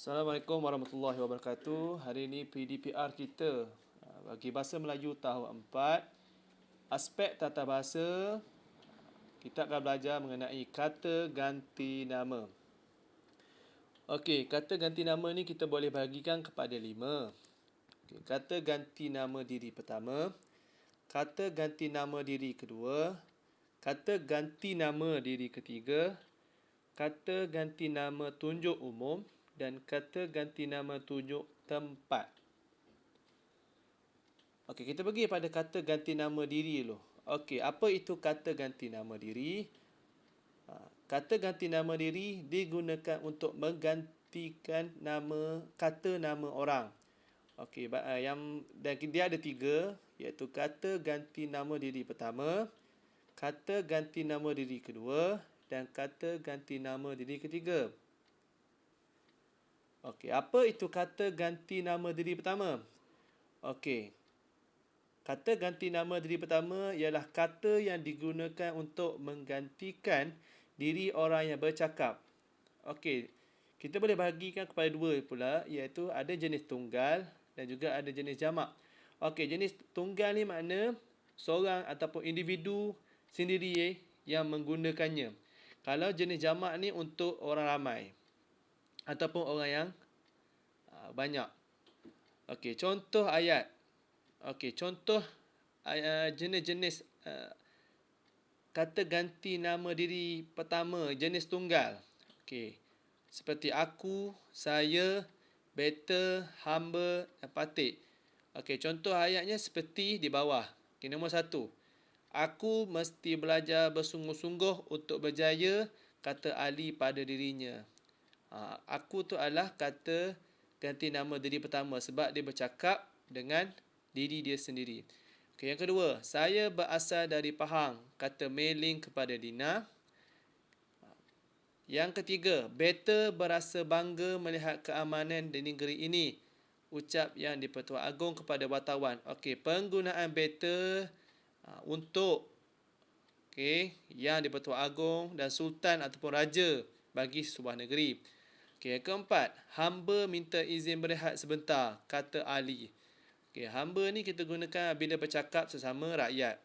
Assalamualaikum warahmatullahi wabarakatuh. Hari ini PDPR kita bagi Bahasa Melayu tahun 4, aspek tata bahasa. Kita akan belajar mengenai kata ganti nama. Okey, kata ganti nama ni kita boleh bahagikan kepada 5. Okey, kata ganti nama diri pertama, kata ganti nama diri kedua, kata ganti nama diri ketiga, kata ganti nama tunjuk umum dan kata ganti nama tunjuk tempat. Okey, kita pergi pada kata ganti nama diri dulu. Okey, apa itu kata ganti nama diri? Kata ganti nama diri digunakan untuk menggantikan kata nama orang. Okey, dan dia ada 3, iaitu kata ganti nama diri pertama, kata ganti nama diri kedua dan kata ganti nama diri ketiga. Okey, apa itu kata ganti nama diri pertama? Okey, kata ganti nama diri pertama ialah kata yang digunakan untuk menggantikan diri orang yang bercakap. Okey, kita boleh bahagikan kepada 2 pula, iaitu ada jenis tunggal dan juga ada jenis jamak. Okey, jenis tunggal ni makna seorang ataupun individu sendiri yang menggunakannya. Kalau jenis jamak ni untuk orang ramai ataupun orang yang banyak. Okey, contoh ayat. Okey, contoh jenis-jenis kata ganti nama diri pertama jenis tunggal. Okey, seperti aku, saya, better, hamba dan patih. Okey, contoh ayatnya seperti di bawah. Okey, nombor 1. Aku mesti belajar bersungguh-sungguh untuk berjaya, kata Ali pada dirinya. Aku tu adalah kata ganti nama diri pertama sebab dia bercakap dengan diri dia sendiri. Okey, yang kedua, saya berasal dari Pahang, kata Mei kepada Dina. Yang ketiga, better berasa bangga melihat keamanan di negeri ini, ucap yang di-Pertuan Agong kepada wartawan. Okey, penggunaan better untuk yang di-Pertuan Agong dan Sultan ataupun Raja bagi sebuah negeri. Okey, yang keempat, hamba minta izin berehat sebentar, kata Ali. Okey, hamba ni kita gunakan bila bercakap sesama rakyat.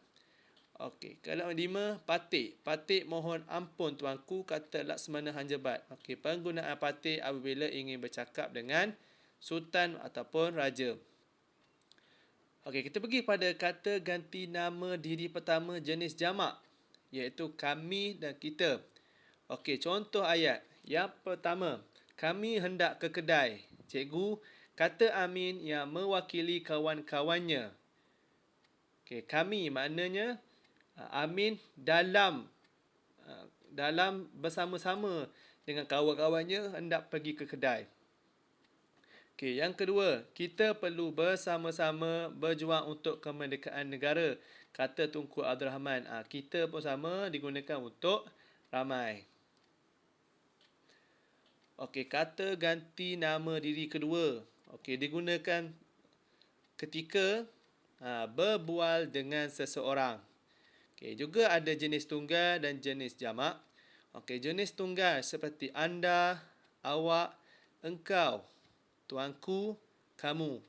Okey, kalau 5, patih. Patih mohon ampun tuanku, kata Laksmana Hanjabat. Okey, penggunaan patih apabila ingin bercakap dengan sultan ataupun raja. Okey, kita pergi pada kata ganti nama diri pertama jenis jamak, iaitu kami dan kita. Okey, contoh ayat. Yang pertama, kami hendak ke kedai. Cikgu, kata Amin yang mewakili kawan-kawannya. Okey, kami maknanya Amin dalam bersama-sama dengan kawan-kawannya hendak pergi ke kedai. Okey, yang kedua, kita perlu bersama-sama berjuang untuk kemerdekaan negara, kata Tunku Abdul Rahman. Kita pun sama digunakan untuk ramai. Okey, kata ganti nama diri kedua. Okey, digunakan ketika berbual dengan seseorang. Okey, juga ada jenis tunggal dan jenis jamak. Okey, jenis tunggal seperti anda, awak, engkau, tuanku, kamu.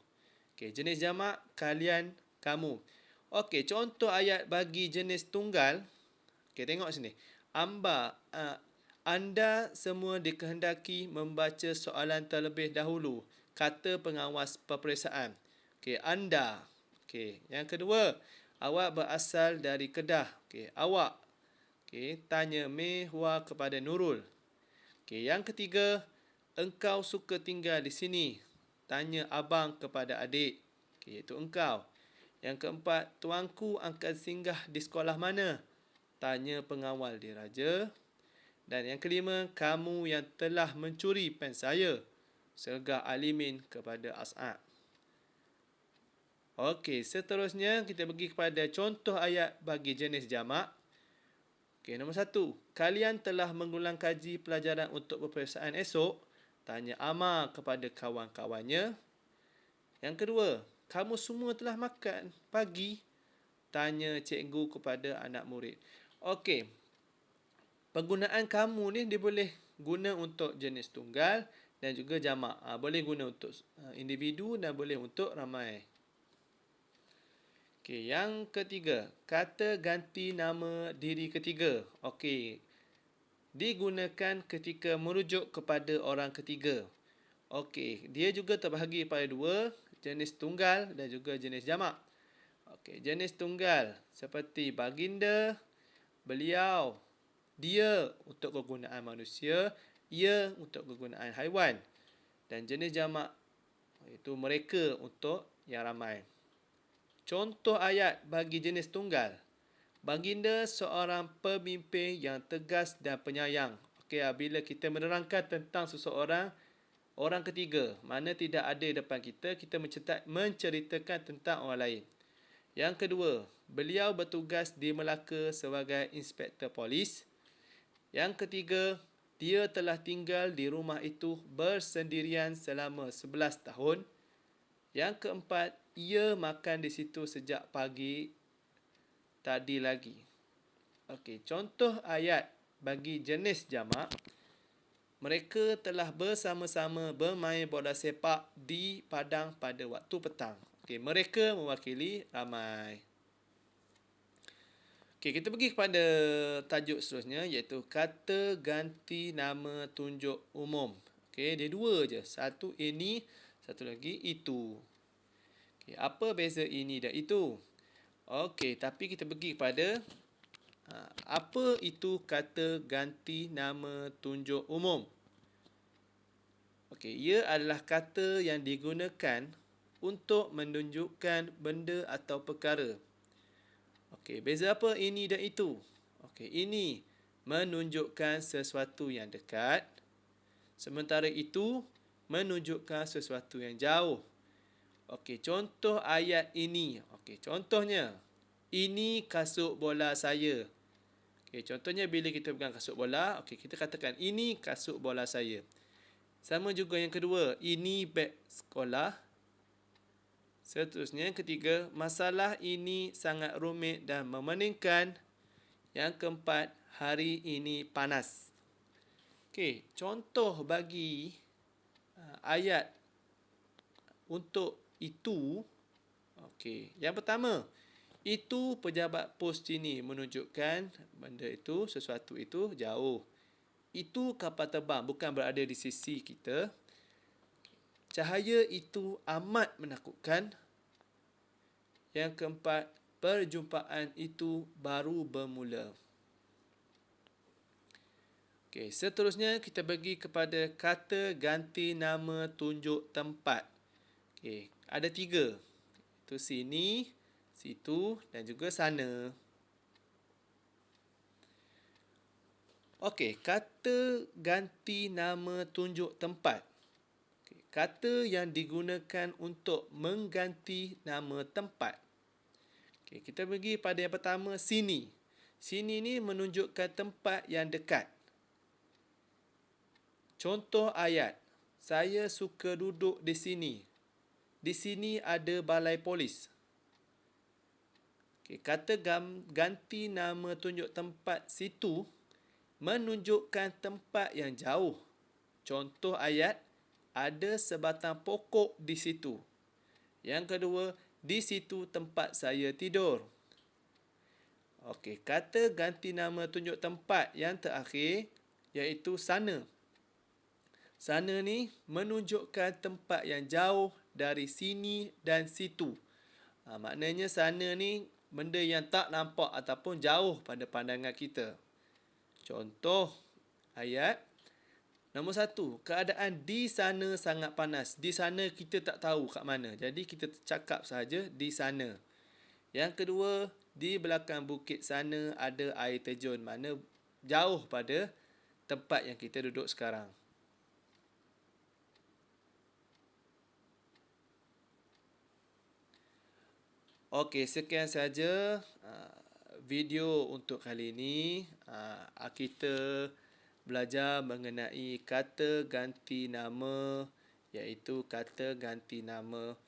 Okey, jenis jamak kalian, kamu. Okey, contoh ayat bagi jenis tunggal. Okey, tengok sini. Anda semua dikehendaki membaca soalan terlebih dahulu, kata pengawas peperiksaan. Okey, anda. Okey, yang kedua, awak berasal dari Kedah. Okey, awak. Okey, tanya Mehwa kepada Nurul. Okey, yang ketiga, engkau suka tinggal di sini. Tanya abang kepada adik. Okey, iaitu engkau. Yang keempat, tuanku akan singgah di sekolah mana? Tanya pengawal diraja. Dan yang kelima, kamu yang telah mencuri pen saya. Sergah Alimin kepada As'ad. Okey, seterusnya kita pergi kepada contoh ayat bagi jenis jamak. Okey, nombor 1. Kalian telah mengulang kaji pelajaran untuk peperiksaan esok? Tanya Amar kepada kawan-kawannya. Yang kedua, kamu semua telah makan pagi? Tanya cikgu kepada anak murid. Okey, penggunaan kamu ni dia boleh guna untuk jenis tunggal dan juga jamak. Boleh guna untuk individu dan boleh untuk ramai. Okey, yang ketiga, kata ganti nama diri ketiga. Okey, digunakan ketika merujuk kepada orang ketiga. Okey, dia juga terbahagi pada dua, jenis tunggal dan juga jenis jamak. Okey, jenis tunggal seperti baginda, beliau, dia untuk kegunaan manusia, ia untuk kegunaan haiwan. Dan jenis jamak iaitu mereka untuk yang ramai. Contoh ayat bagi jenis tunggal. Baginda seorang pemimpin yang tegas dan penyayang. Okey, bila kita menerangkan tentang seseorang, orang ketiga, mana tidak ada depan kita, kita menceritakan tentang orang lain. Yang kedua, beliau bertugas di Melaka sebagai inspektor polis. Yang ketiga, dia telah tinggal di rumah itu bersendirian selama 11 tahun. Yang keempat, ia makan di situ sejak pagi tadi lagi. Okey, contoh ayat bagi jenis jamak. Mereka telah bersama-sama bermain bola sepak di padang pada waktu petang. Okey, mereka mewakili ramai. Okey, kita pergi kepada tajuk seterusnya iaitu kata ganti nama tunjuk umum. Okey, dia dua je. Satu ini, satu lagi itu. Okey, apa beza ini dan itu? Okey, tapi kita pergi kepada apa itu kata ganti nama tunjuk umum? Okey, ia adalah kata yang digunakan untuk menunjukkan benda atau perkara. Okey, beza apa ini dan itu? Okey, ini menunjukkan sesuatu yang dekat, sementara itu menunjukkan sesuatu yang jauh. Okey, contoh ayat ini. Okey, contohnya, ini kasut bola saya. Okey, contohnya bila kita pegang kasut bola, okey, kita katakan ini kasut bola saya. Sama juga yang kedua, ini beg sekolah. Seterusnya yang ketiga, masalah ini sangat rumit dan memeningkan. Yang keempat, hari ini panas. Okey, contoh bagi ayat untuk itu. Okey, yang pertama, itu pejabat pos sini menunjukkan benda itu, sesuatu itu jauh. Itu kapal terbang, bukan berada di sisi kita. Cahaya itu amat menakutkan. Yang keempat, perjumpaan itu baru bermula. Okey, seterusnya kita pergi kepada kata ganti nama tunjuk tempat. Okey, ada tiga. Itu sini, situ dan juga sana. Okey, kata ganti nama tunjuk tempat. Okey, kata yang digunakan untuk mengganti nama tempat. Okey, kita pergi pada yang pertama, sini. Sini ni menunjukkan tempat yang dekat. Contoh ayat, saya suka duduk di sini. Di sini ada balai polis. Okey, kata ganti nama tunjuk tempat situ menunjukkan tempat yang jauh. Contoh ayat, ada sebatang pokok di situ. Yang kedua, di situ tempat saya tidur. Okey, kata ganti nama tunjuk tempat yang terakhir iaitu sana. Sana ni menunjukkan tempat yang jauh dari sini dan situ. Maknanya sana ni benda yang tak nampak ataupun jauh pada pandangan kita. Contoh ayat nombor 1, keadaan di sana sangat panas. Di sana kita tak tahu kat mana. Jadi kita cakap sahaja di sana. Yang kedua, di belakang bukit sana ada air terjun. Mana jauh pada tempat yang kita duduk sekarang. Okey, sekian saja video untuk kali ini. Kita belajar mengenai kata ganti nama, iaitu kata ganti nama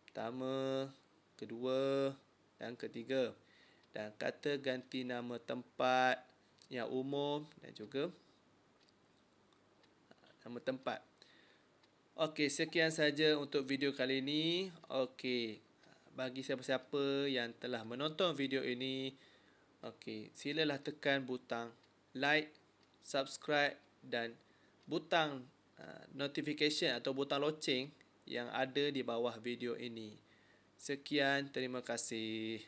pertama, kedua dan ketiga. Dan kata ganti nama tempat yang umum dan juga nama tempat. Okey, sekian saja untuk video kali ini. Okey, bagi siapa-siapa yang telah menonton video ini, okey, silalah tekan butang like, subscribe dan butang notification atau butang loceng yang ada di bawah video ini. Sekian, terima kasih.